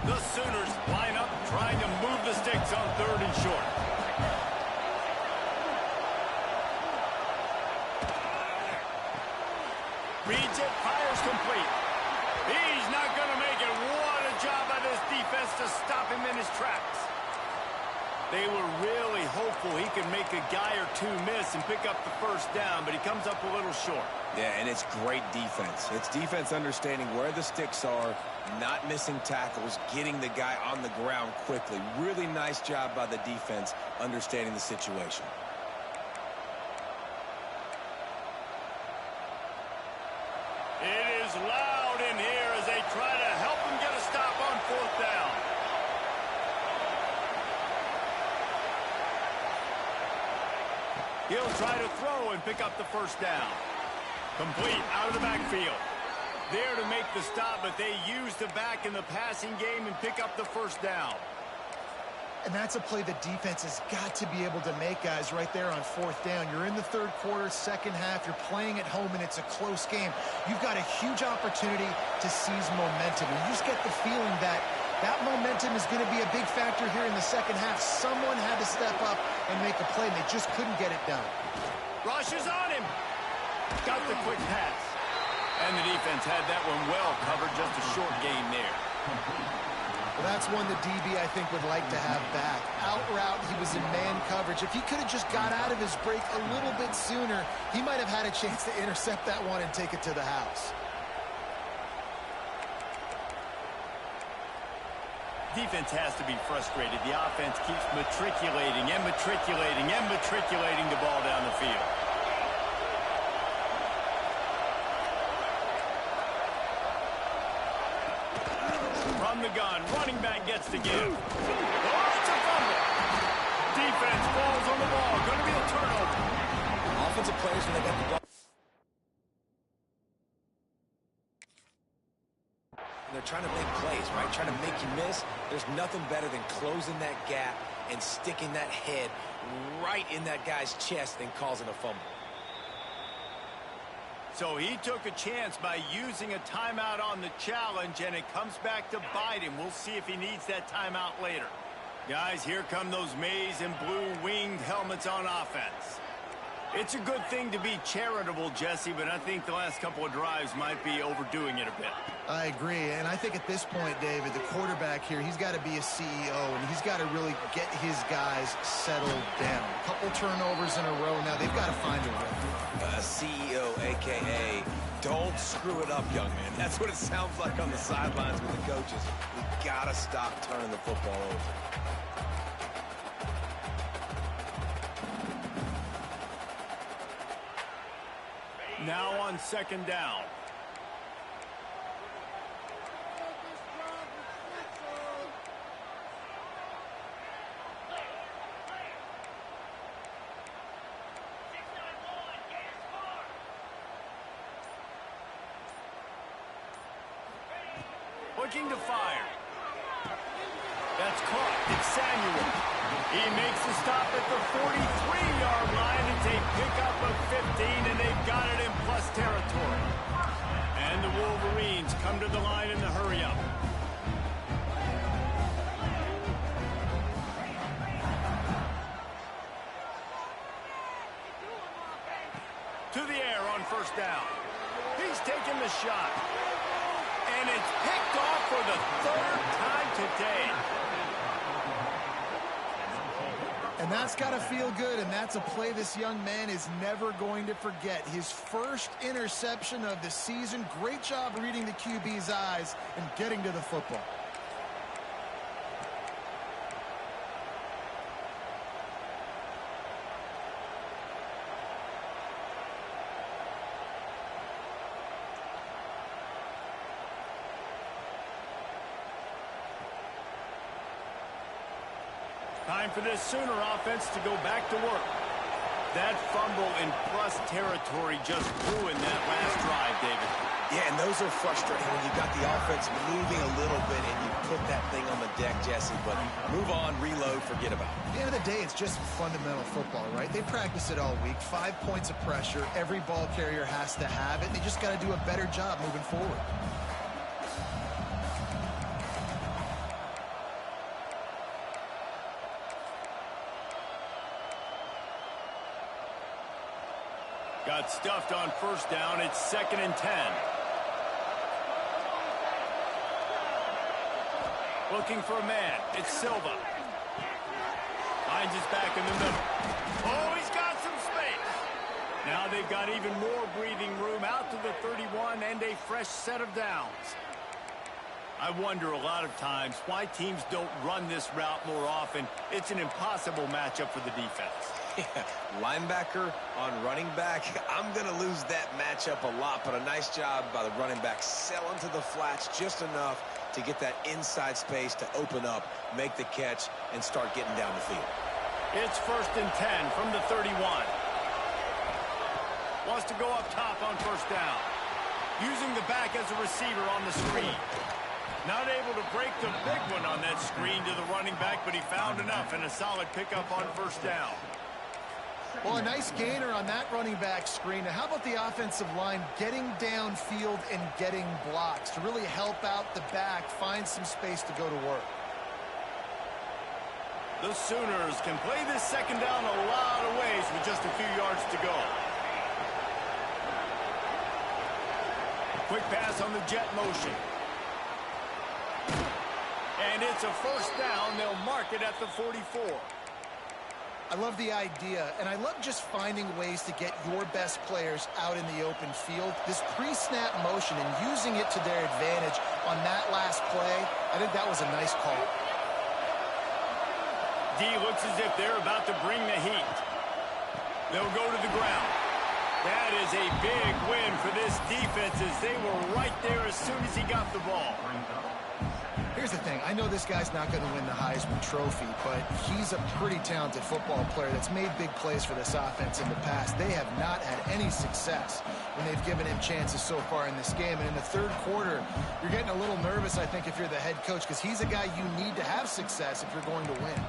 S1: The Sooners line up trying to move the sticks on 3rd and short. Reads it, fires complete. He's not going to make it. What a job by this defense to stop him in his tracks. They were really hopeful he could make a guy or two miss and pick up the first down, but he comes up a little short.
S3: Yeah, and it's great defense. It's defense understanding where the sticks are, not missing tackles, getting the guy on the ground quickly. Really nice job by the defense understanding the situation.
S1: It is loud in here as they try to help him get a stop on 4th down. He'll try to throw and pick up the first down. Complete out of the backfield. There to make the stop, but they use the back in the passing game and pick up the first down.
S2: And that's a play the defense has got to be able to make, guys, right there on 4th down. You're in the 3rd quarter, 2nd half. You're playing at home, and it's a close game. You've got a huge opportunity to seize momentum. And you just get the feeling that that momentum is going to be a big factor here in the 2nd half. Someone had to step up and make a play, and they just couldn't get it done.
S1: Rush is on him. Got the quick pass. And the defense had that one well covered. Just a short gain there.
S2: Well, that's one the DB, I think, would like to have back. Out route, he was in man coverage. If he could have just got out of his break a little bit sooner, he might have had a chance to intercept that one and take it to the house.
S1: Defense has to be frustrated. The offense keeps matriculating and matriculating and matriculating the ball down the field. From the gun, running back gets the give. Oh, it's a fumble. Defense falls on the ball. Going to be a turnover.
S3: Offensive players, when they got the ball, and they're trying to make plays, right? Trying to make you miss. There's nothing better than closing that gap and sticking that head right in that guy's chest and causing a fumble.
S1: So he took a chance by using a timeout on the challenge, and it comes back to bite him. We'll see if he needs that timeout later. Guys, here come those maize and blue winged helmets on offense. It's a good thing to be charitable, Jesse, but I think the last couple of drives might be overdoing it a bit.
S2: I agree, and I think at this point, David, the quarterback here, he's got to be a CEO, and he's got to really get his guys settled down. A couple turnovers in a row now. They've got to find a rhythm.
S3: CEO, a.k.a. don't screw it up, young man. That's what it sounds like on the sidelines with the coaches. We got to stop turning the football over.
S1: Now on second down. Looking to fire. That's caught. It's Samuel. He makes the stop at the 43-yard line. It's a pickup of 15, and they've got it in plus territory. And the Wolverines come to the line in the hurry-up. To the air on first down. He's taking the shot. And it's picked off for the third time today.
S2: And that's got to feel good, and that's a play this young man is never going to forget. His first interception of the season. Great job reading the QB's eyes and getting to the football.
S1: Time for this Sooner offense to go back to work. That fumble in plus territory just ruined that last drive, David.
S3: Yeah, and those are frustrating when you got the offense moving a little bit and you put that thing on the deck, Jesse. But move on, reload, forget about it.
S2: At the end of the day, it's just fundamental football, right? They practice it all week. 5 points of pressure. Every ball carrier has to have it. They just got to do a better job moving forward.
S1: Got stuffed on first down. It's 2nd and 10. Looking for a man. It's Silva. Finds his back in the middle. Oh, he's got some space. Now they've got even more breathing room out to the 31 and a fresh set of downs. I wonder a lot of times why teams don't run this route more often. It's an impossible matchup for the defense.
S3: Yeah, linebacker on running back. I'm going to lose that matchup a lot, but a nice job by the running back selling to the flats just enough to get that inside space to open up, make the catch, and start getting down the field.
S1: It's 1st and 10 from the 31. Wants to go up top on first down. Using the back as a receiver on the screen. Not able to break the big one on that screen to the running back, but he found enough and a solid pickup on first down.
S2: Well, a nice gainer on that running back screen. Now, how about the offensive line getting downfield and getting blocks to really help out the back, find some space to go to work?
S1: The Sooners can play this second down a lot of ways with just a few yards to go. Quick pass on the jet motion. And it's a first down. They'll mark it at the 44.
S2: I love the idea, and I love just finding ways to get your best players out in the open field. This pre-snap motion and using it to their advantage on that last play, I think that was a nice call.
S1: D looks as if they're about to bring the heat. They'll go to the ground. That is a big win for this defense as they were right there as soon as he got the ball.
S2: Here's the thing. I know this guy's not going to win the Heisman Trophy, but he's a pretty talented football player that's made big plays for this offense in the past. They have not had any success when they've given him chances so far in this game. And in the third quarter, you're getting a little nervous, I think, if you're the head coach, because he's a guy you need to have success if you're going to win.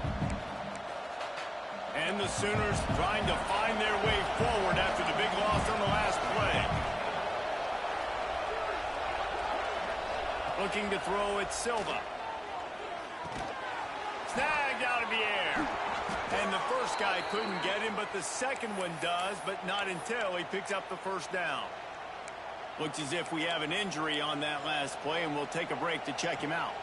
S1: And the Sooners trying to find their way forward after the big loss on the last play. Looking to throw it, Silva. Snagged out of the air. And the first guy couldn't get him, but the second one does, but not until he picks up the first down. Looks as if we have an injury on that last play, and we'll take a break to check him out.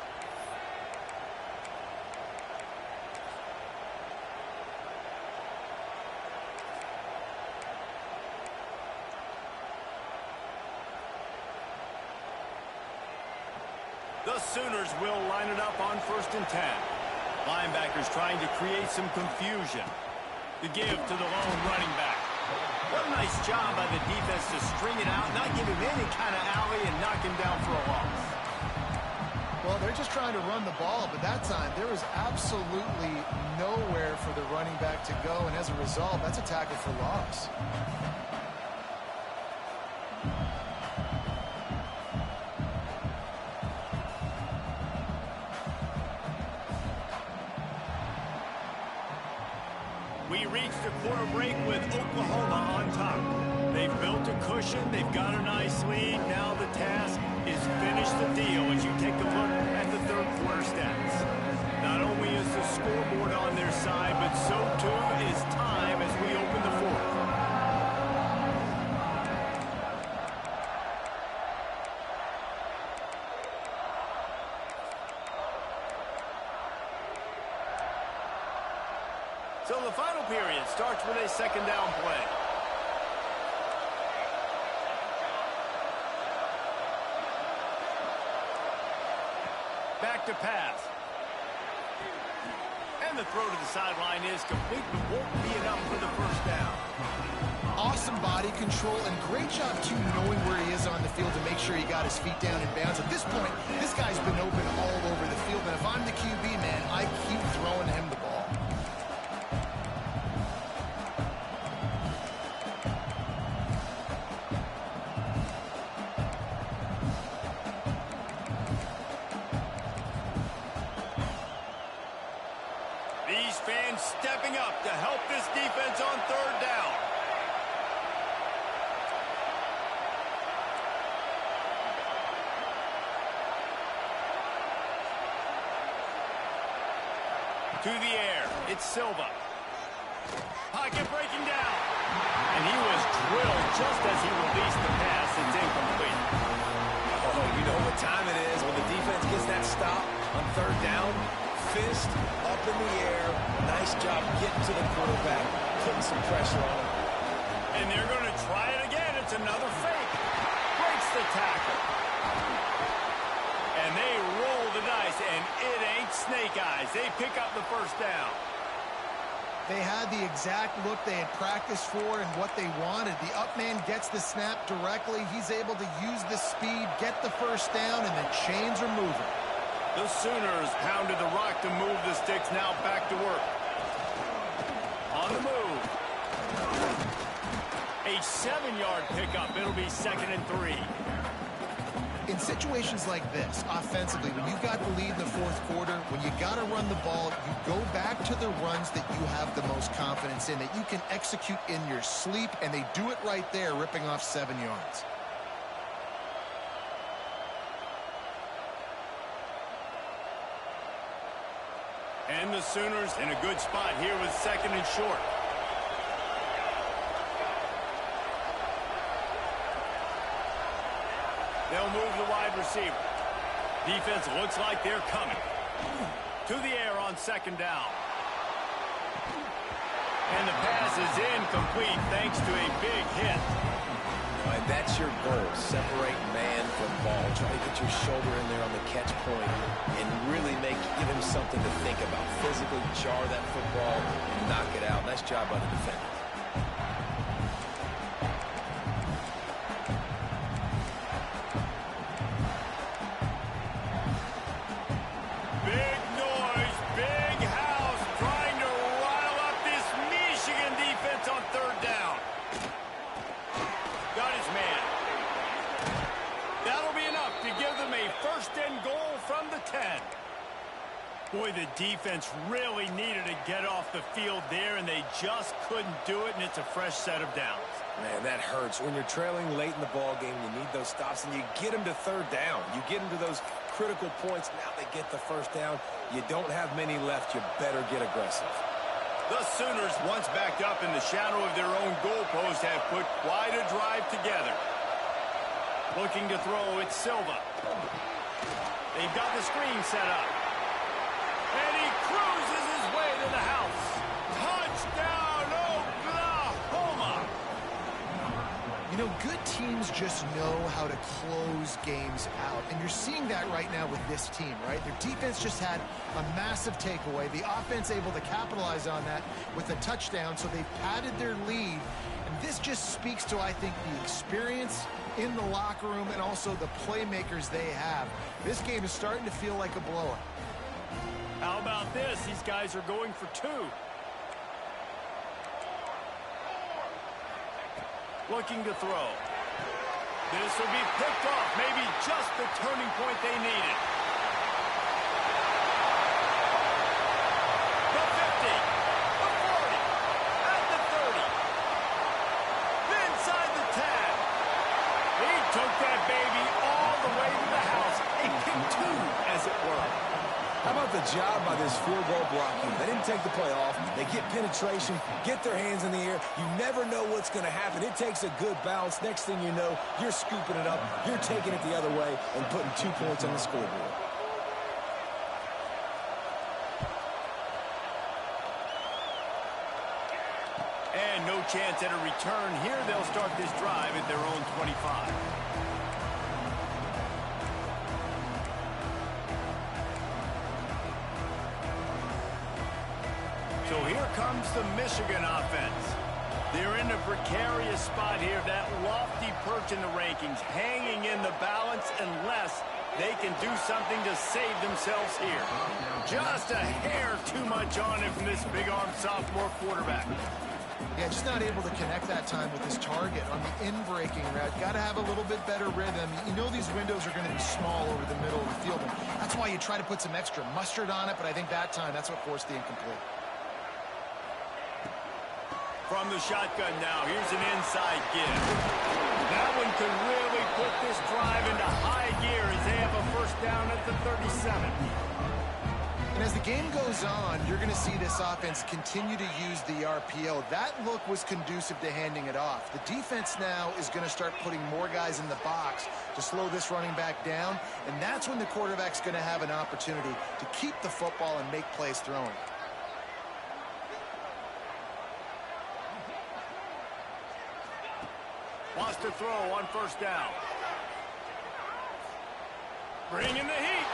S1: The Sooners will line it up on 1st and 10. Linebackers trying to create some confusion. The give to the lone running back. What a nice job by the defense to string it out, not give him any kind of alley, and knock him down for a loss.
S2: Well, they're just trying to run the ball, but that time there was absolutely nowhere for the running back to go, and as a result, that's a tackle for loss.
S1: We reached a quarter break with Oklahoma on top. They've built a cushion. They've got a nice lead. Now the task is finish the deal as you take a look at the third quarter stats. Not only is the scoreboard on their side, but so too is time as we open the fourth. So the final period starts with a second down play. Back to pass. And the throw to the sideline is complete, but won't be enough for the first down.
S2: Awesome body control and great job, too, knowing where he is on the field to make sure he got his feet down in bounds. At this point, this guy's been open all over the field, and if I'm the QB, man, I keep throwing him the ball.
S1: These fans stepping up to help this defense on third down. To the air, it's Silva. Pocket breaking down. And he was drilled just as he released the pass. It's incomplete.
S3: Oh, you know what time it is when the defense gets that stop on third down. Fist up in the air. Nice job getting to the quarterback, putting some pressure on him.
S1: And they're going to try it again. It's another fake. Breaks the tackle. And they roll the dice, and it ain't snake eyes. They pick up the first down.
S2: They had the exact look they had practiced for and what they wanted. The up man gets the snap directly. He's able to use the speed, get the first down, and the chains are moving.
S1: The Sooners pounded the rock to move the sticks. Now back to work. On the move. A 7-yard pickup. It'll be 2nd and 3.
S2: In situations like this, offensively, when you've got the lead in the fourth quarter, when you got to run the ball, you go back to the runs that you have the most confidence in, that you can execute in your sleep, and they do it right there, ripping off 7 yards.
S1: And the Sooners in a good spot here with 2nd and short. They'll move the wide receiver. Defense looks like they're coming. To the air on 2nd down. And the pass is incomplete thanks to a big hit.
S3: And that's your goal. Separate man from ball. Try to get your shoulder in there on the catch point and really give him something to think about. Physically jar that football and knock it out. Nice job by the defender.
S1: first and goal from the 10. Boy, the defense really needed to get off the field there, and they just couldn't do it, and it's a fresh set of downs.
S3: Man, that hurts. When you're trailing late in the ball game, you need those stops, and you get them to third down. You get them to those critical points. Now they get the first down. You don't have many left. You better get aggressive.
S1: The Sooners, once backed up in the shadow of their own goalpost, have put quite a drive together. Looking to throw, it's Silva. They've got the screen set up. And he cruises his way to the house. Touchdown, Oklahoma!
S2: You know, good teams just know how to close games out. And you're seeing that right now with this team, right? Their defense just had a massive takeaway. The offense able to capitalize on that with a touchdown, so they've padded their lead. And this just speaks to, I think, the experience in the locker room and also the playmakers they have. This game is starting to feel like a blowout.
S1: How about this? These guys are going for 2. Looking to throw. This will be picked off. Maybe just the turning point they needed. The 50. The 40. At the 30. Inside the 10. He took that baby all the way to the house. A kick 2, as it were.
S3: How about the job by this field goal blocking? They didn't take the play off. They get penetration, get their hands in the air. You never know what's going to happen. It takes a good bounce. Next thing you know, you're scooping it up, you're taking it the other way, and putting 2 points on the scoreboard.
S1: And no chance at a return here. They'll start this drive at their own 25. So here comes the Michigan offense. They're in a precarious spot here, that lofty perch in the rankings, hanging in the balance unless they can do something to save themselves here. Just a hair too much on him from this big-armed sophomore quarterback.
S2: Yeah, just not able to connect that time with his target on the in-breaking route. Got to have a little bit better rhythm. You know these windows are going to be small over the middle of the field. And that's why you try to put some extra mustard on it, but I think that time that's what forced the incomplete.
S1: From the shotgun now, here's an inside give. That one could really put this drive into high gear as they have a first down at the 37.
S2: And as the game goes on, you're going to see this offense continue to use the RPO. That look was conducive to handing it off. The defense now is going to start putting more guys in the box to slow this running back down, and that's when the quarterback's going to have an opportunity to keep the football and make plays throwing.
S1: Wants to throw on first down. Bringing the heat.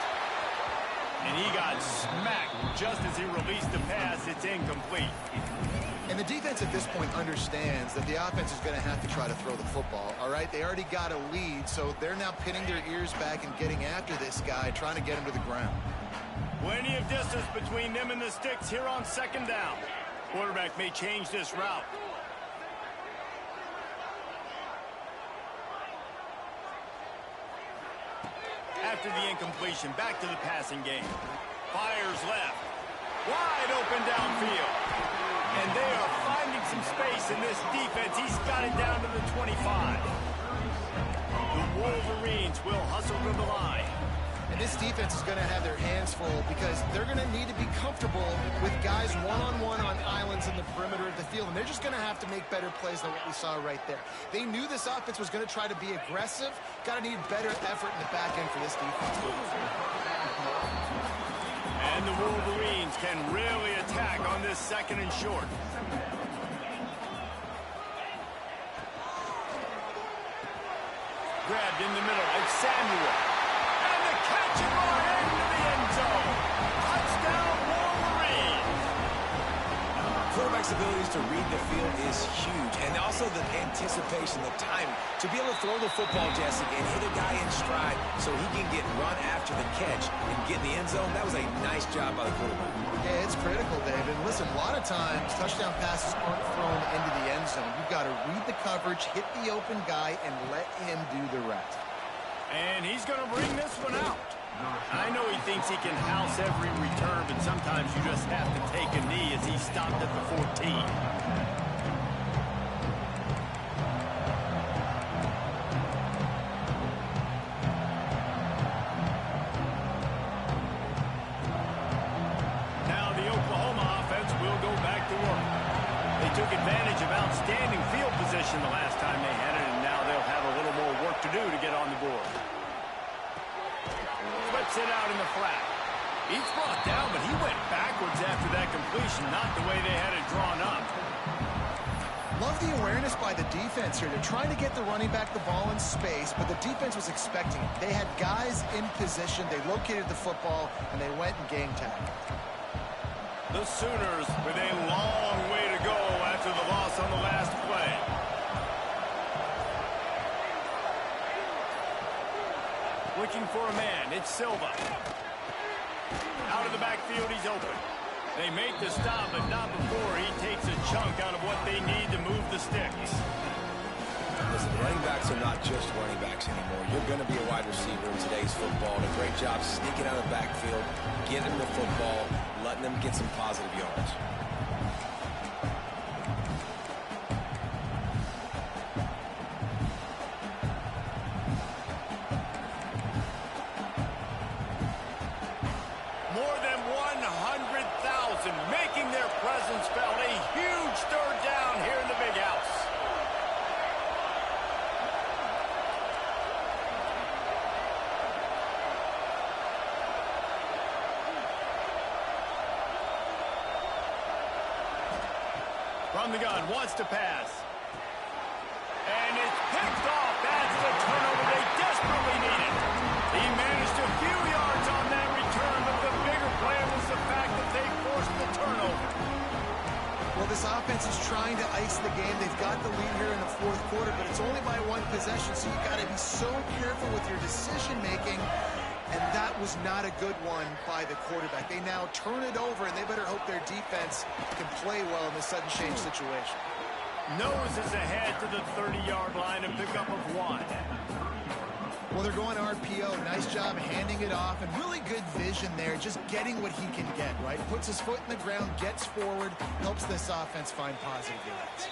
S1: And he got smacked just as he released the pass. It's incomplete.
S2: And the defense at this point understands that the offense is going to have to try to throw the football, all right? They already got a lead, so they're now pinning their ears back and getting after this guy, trying to get him to the ground.
S1: Plenty of distance between them and the sticks here on second down. Quarterback may change this route. After the incompletion, back to the passing game. Fires left. Wide open downfield. And they are finding some space in this defense. He's got it down to the 25. The Wolverines will hustle to the line.
S2: And this defense is going to have their hands full because they're going to need to be comfortable with guys one-on-one on islands in the perimeter of the field. And they're just going to have to make better plays than what we saw right there. They knew this offense was going to try to be aggressive. Got to need better effort in the back end for this defense.
S1: And the Wolverines can really attack on this second and short. Grabbed in the middle. It's Samuel. Catch it right into the end zone. Touchdown, Wolverines.
S3: Quarterback's abilities to read the field is huge, and also the anticipation, the timing. To be able to throw the football, Jesse, and hit a guy in stride so he can get run after the catch and get in the end zone, that was a nice job by the quarterback.
S2: Yeah, it's critical, David. Listen, a lot of times, touchdown passes aren't thrown into the end zone. You've got to read the coverage, hit the open guy, and let him do the rest.
S1: And he's going to bring this one out. I know he thinks he can house every return, but sometimes you just have to take a knee as he stopped at the 14. Now the Oklahoma offense will go back to work. They took advantage of outstanding field position the last time they had it, and now they'll have a little more work to do to get on the board. Flips it out in the flat. He's brought down, but he went backwards after that completion, not the way they had it drawn up.
S2: Love the awareness by the defense here. They're trying to get the running back the ball in space, but the defense was expecting it. They had guys in position. They located the football, and they went and gang tagged.
S1: The Sooners with a long way to go after the loss on the last play. Looking for a man, it's Silva. Out of the backfield, he's open. They make the stop, but not before he takes a chunk out of what they need to move the sticks.
S3: Listen, running backs are not just running backs anymore. You're going to be a wide receiver in today's football. And a great job sneaking out of the backfield, getting the football, letting them get some positive yards.
S1: More than 100,000 making their presence felt. A huge third down here in the big house. From the gun, wants to pass. And it's picked off. That's the turnover they desperately needed. He managed a few yards on that return, but the bigger play was the fact that they forced the turnover.
S2: Well, this offense is trying to ice the game. They've got the lead here in the fourth quarter, but it's only by one possession, so you've got to be so careful with your decision-making. And that was not a good one by the quarterback. They now turn it over, and they better hope their defense can play well in this sudden change situation.
S1: Noses ahead to the 30-yard line, a pickup of 1.
S2: Well, they're going RPO. Nice job handing it off, and really good vision there, just getting what he can get, right? Puts his foot in the ground, gets forward, helps this offense find positive yards.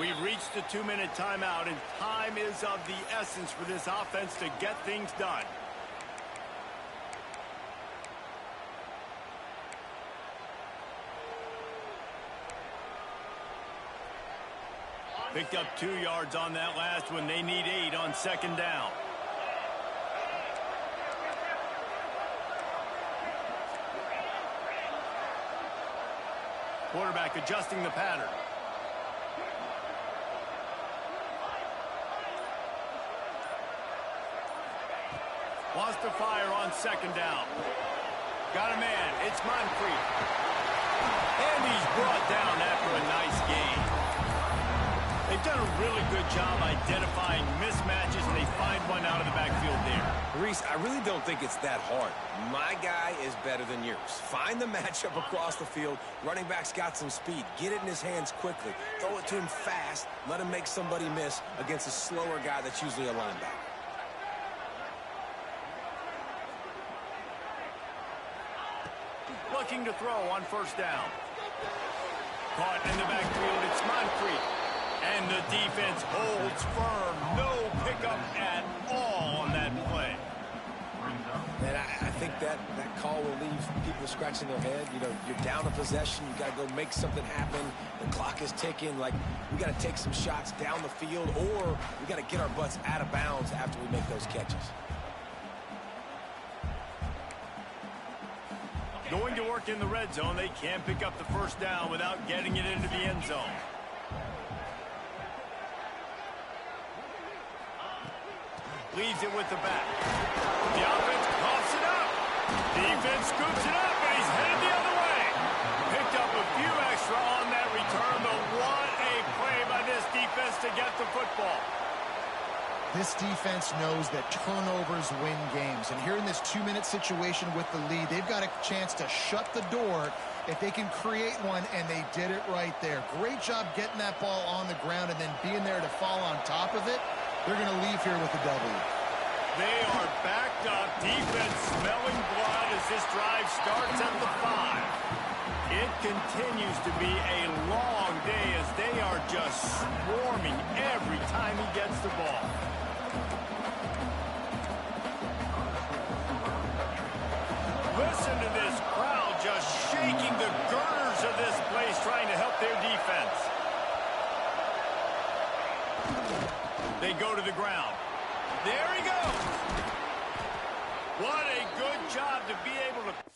S1: We've reached the 2-minute timeout, and time is of the essence for this offense to get things done. Picked up 2 yards on that last one. They need 8 on second down. Quarterback adjusting the pattern. Wants to fire on second down. Got a man. It's Moncrief. And he's brought down after a nice gain. They've done a really good job identifying mismatches, and they find one out of the backfield there.
S3: Reese, I really don't think it's that hard. My guy is better than yours. Find the matchup across the field. Running back's got some speed. Get it in his hands quickly. Throw it to him fast. Let him make somebody miss against a slower guy that's usually a linebacker.
S1: Looking to throw on first down. Caught in the backfield, it's Moncrief. And the defense holds firm. No pickup at all on that play.
S3: And I think that call will leave people scratching their head. You know, you're down a possession. You got to go make something happen. The clock is ticking. Like, we got to take some shots down the field, or we got to get our butts out of bounds after we make those catches.
S1: Going to work in the red zone. They can't pick up the first down without getting it into the end zone. Leaves it with the back. The offense coughs it up. Defense scoops it up, and he's headed the other way. Picked up a few extra on that return, but what a play by this defense to get the football.
S2: This defense knows that turnovers win games. And here in this 2-minute situation with the lead, they've got a chance to shut the door if they can create one, and they did it right there. Great job getting that ball on the ground and then being there to fall on top of it. They're going to leave here with a W.
S1: They are backed up. Defense smelling blood as this drive starts at the 5. It continues to be a long day as they are just swarming every time he gets the ball. Listen to this crowd just shaking the girders of this place trying to help their defense. They go to the ground. There he goes. What a good job to be able to...